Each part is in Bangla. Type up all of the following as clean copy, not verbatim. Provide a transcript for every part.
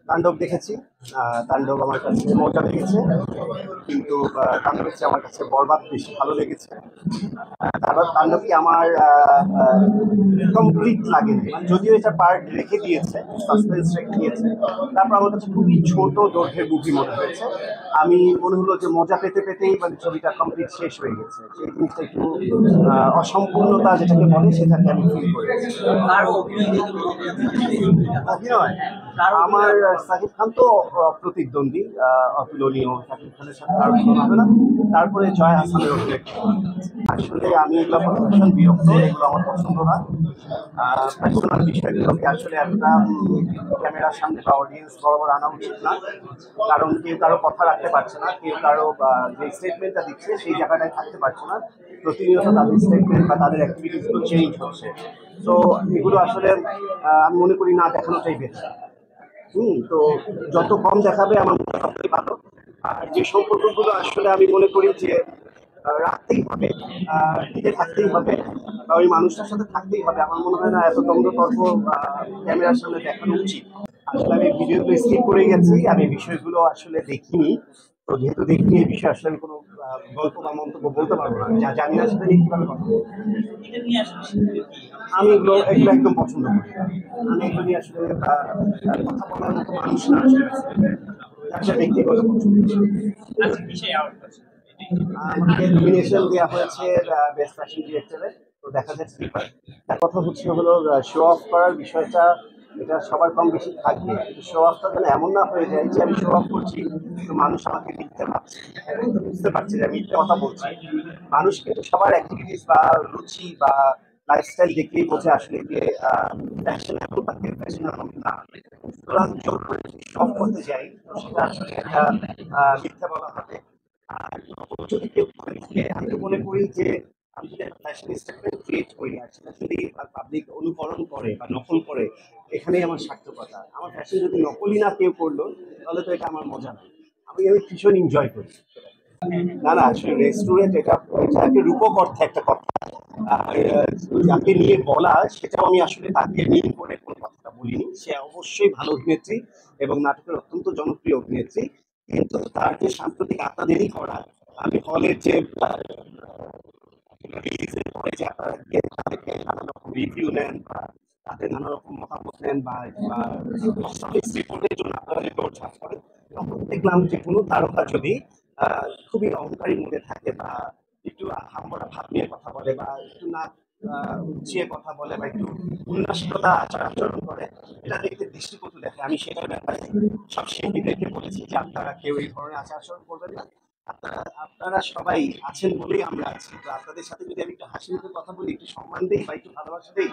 তাণ্ডব দেখেছি। তাণ্ডব আমার কাছে মজা লেগেছে, কিন্তু তাণ্ডবের চেয়ে আমার কাছে বরবাদ বেশি ভালো লেগেছে। তারপর তাণ্ডবকে আমার কমপ্লিট লাগেনি, মানে যদিও এটা পার্ট রেখে দিয়েছে, সাসপেন্স রেখে দিয়েছে, তারপর আমার কাছে খুবই ছোট দৈর্ঘ্যের মুভি মনে হয়েছে। আমি মনে হলো যে মজা পেতে পেতেই মানে ছবিটা কমপ্লিট শেষ হয়ে গেছে, সেই জিনিসটা একটু অসম্পূর্ণতা যেটাকে বলে সেটাকে আমি ফিল করেছি। অভিনয় আমার সাকিব খান তো প্রতিদ্বন্দ্বী, অতুলনীয়, সাকিব খানের সাথে কারো তুলনা হবে না। তারপরে জয় হাসানের অভিনয় আসলে আমি এগুলো ভীষণ বিরক্ত, এগুলো আমার পছন্দ না। পার্সোনাল বিষয়গুলোকে আসলে এতটা ক্যামেরার সামনে বা অডিয়েন্স বরাবর আনা উচিত না, কারণ কেউ কারো কথা রাখতে পারছে না, কেউ কারো যে স্টেটমেন্টটা দিচ্ছে সেই জায়গাটায় থাকতে পারছে না। প্রতিনিয়ত তাদের স্টেটমেন্ট বা তাদের অ্যাক্টিভিটিসগুলো চেঞ্জ হচ্ছে। তো এগুলো আসলে আমি মনে করি না দেখানোটাই বেটার। তো যত কম দেখাবে আমার মনে হয় ততই ভালো। আর যে সম্পর্কগুলো আসলে আমি মনে করি যে রাখতেই হবে, টিকে থাকতেই হবে, বা ওই মানুষটার সাথে থাকতেই হবে, আমার মনে হয় না এত দ্বন্দ্ব তর্ক ক্যামেরার সামনে দেখানো উচিত। আসলে আমি ভিডিওগুলো স্কিপ করে গেছি, আমি বিষয়গুলো আসলে দেখিনি। তো যেহেতু দেখিনি এই বিষয়ে আসলে আমি কোনো গল্প বা মন্তব্য বলতে পারবো না, যা জানি না সেটা নিয়ে কিভাবে কথা বলবো। আমি এগুলো এগুলো একদম পছন্দ করি না। আমি এগুলো নিয়ে আসলে কথা বলার মতো মানুষ না আসলে। আচ্ছা, ব্যক্তিগত পছন্দ। আমাকে নমিনেশন দেওয়া হয়েছে বেস্ট ফ্যাশন ডিরেক্টরে। তো দেখা যাচ্ছে কি হয়। তার কথা হচ্ছে হলো শো অফ করার বিষয়টা, এটা সবার কম বেশি থাকবে, কিন্তু শো অফটা যেন এমন না হয়ে যায় যে আমি শো অফ করছি কিন্তু মানুষ আমাকে মিথ্যে ভাবছে। এখন তো বুঝতে পারছি যে আমি মিথ্যে কথা বলছি। মানুষ কিন্তু সবার অ্যাক্টিভিটিস বা রুচি বা লাইফস্টাইল দেখলেই বোঝে আসলে যে ফ্যাশনেবল বা ফ্যাশনেবল না। সুতরাং জোর করে শো করতে যাই, তো সেটা আসলে একটা মিথ্যা বলা হবে। আর যদি কেউ করে থাকে, আমি তো মনে করি যে আমি যদি একটা ফ্যাশন স্টেটমেন্ট ক্রিয়েট করি আর সেটা যদি পাবলিক অনুকরণ করে বা নকল করে, এখানেই আমার সার্থকতা। আমার ফ্যাশন যদি নকলই না কেউ করলো, তাহলে তো এটা আমার মজা না। আমি ভীষণ এনজয় করি। না না, আসলে রেস্টুরেন্ট এটা একটা রূপক অর্থে একটা কথা। আর যাকে নিয়ে বলা সেটাও আমি আসলে তাকে মিন করে কোনো কথাটা বলিনি। সে অবশ্যই ভালো অভিনেত্রী এবং নাটকের অত্যন্ত জনপ্রিয় অভিনেত্রী, কিন্তু তার যে সাম্প্রতিক আপনাদেরই করা, আমি হলের যে রিলিজের পরে যে আপনারা তাদেরকে নানা রকম রিভিউ নেন বা তাদের নানা রকম মতামত নেন বা রিপোর্টের জন্য আপনারা রিপোর্ট চার্জ করেন, তখন দেখলাম যে কোনো তারকা যদি খুবই অহংকারী মুডে থাকে বা একটু হামবড়া ভাব নিয়ে কথা বলে বা একটু না উচ্চিয়ে কথা বলে বা একটু উন্নাসিকতা আচার আচরণ করে, এটা দেখতে দৃষ্টিকটু দেখে। আমি সেটার ব্যাপারে সব শিল্পীদেরকে বলেছি যে আপনারা কেউ এই ধরনের আচার আচরণ করবেন না। আপনারা আপনারা সবাই আছেন বলেই আমরা আছি। তো আপনাদের সাথে যদি আমি একটু হাসি মুখে কথা বলি, একটু সম্মান দিই বা একটু ভালোবাসা দিই,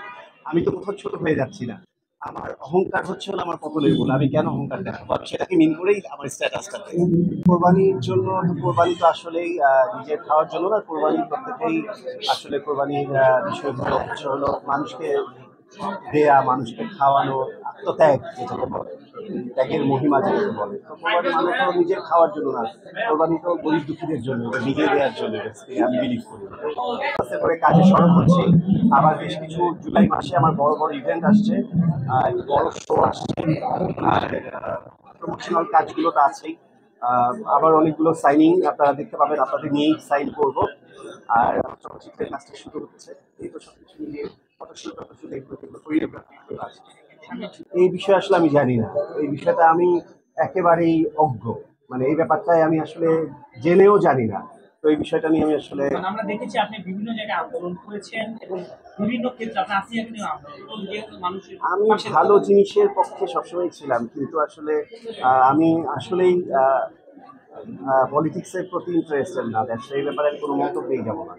আমি তো কোথাও ছোট হয়ে যাচ্ছি না। আমার অহংকার হচ্ছে হলো আমার পতনের মূল। আমি কেন অহংকার দেখাবো? আমি সেটাকে মিন করেই আমার স্ট্যাটাসটা দেয়। কোরবানির জন্য তো কোরবানি তো আসলেই নিজের খাওয়ার জন্য না, কোরবানি প্রত্যেকেই আসলে কোরবানির বিষয়গুলো হচ্ছে হলো মানুষকে দেয়া, মানুষকে খাওয়ানো, আত্মত্যাগ যেটাকে বলে, ত্যাগের মহিমা যেটাকে বলে। তো কোরবানি মানে তো নিজের খাওয়ার জন্য না, কোরবানি তো গরিব দুঃখীদের জন্য, এটা নিজে দেওয়ার জন্য। আমি বিলিভ করি। আস্তে করে কাজে সরব হচ্ছে। আবার বেশ কিছু জুলাই মাসে আমার বড় বড় ইভেন্ট আসছে, বড় শো আসছে, আর প্রমোশনাল কাজগুলো তো আছেই। আবার অনেকগুলো সাইনিং আপনারা দেখতে পাবেন, আপনাদের নিয়েই সাইন করব। আর আমার চলচ্চিত্রের কাজটা শুরু হচ্ছে। এই তো সবকিছু মিলিয়ে ফটোশুট টটোশুট এগুলো কোরিওগ্রাফি আছে। এই বিষয়ে আসলে আমি জানি না, এই বিষয়টা আমি একেবারেই অজ্ঞ। মানে এই ব্যাপারটাই আমি আসলে জেনেও জানি না। তো এই বিষয়টা নিয়ে আমি আসলে আমরা দেখেছি আপনি বিভিন্ন জায়গায় আন্দোলন করেছেন এবং বিভিন্ন ক্ষেত্রে আপনি আসিয়াকে নিয়ে আন্দোলন যেহেতু মানুষের আমি ভালো জিনিসের পক্ষে সবসময় ছিলাম, কিন্তু আসলে আমি আসলেই পলিটিক্সের প্রতি ইন্টারেস্টেড না। দ্যাটস এই ব্যাপারে আমি কোনো মন্তব্যই যাবো না।